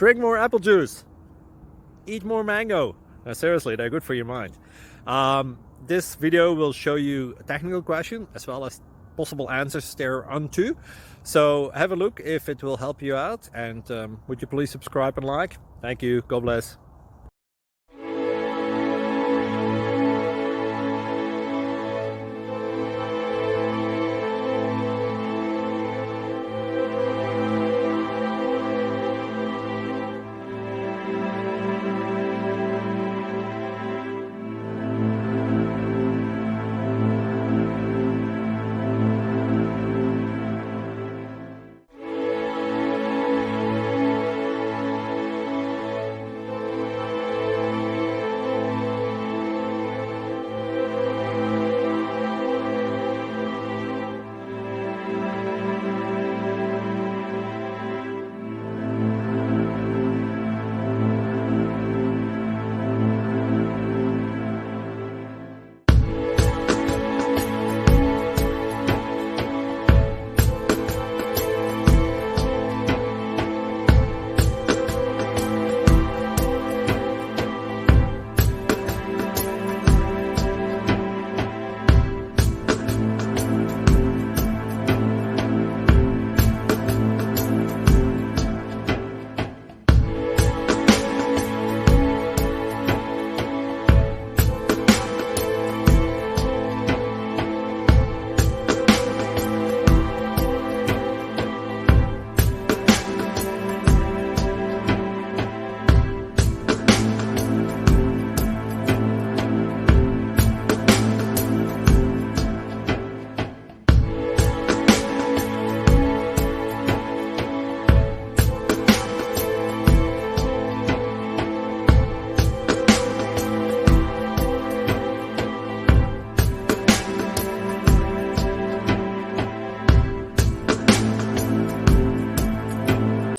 Drink more apple juice. Eat more mango. Seriously, they're good for your mind. This video will show you a technical question as well as possible answers thereunto. So have a look if it will help you out, and would you please subscribe and like? Thank you. God bless.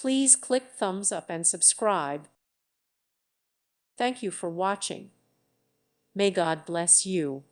Please click thumbs up and subscribe. Thank you for watching. May God bless you.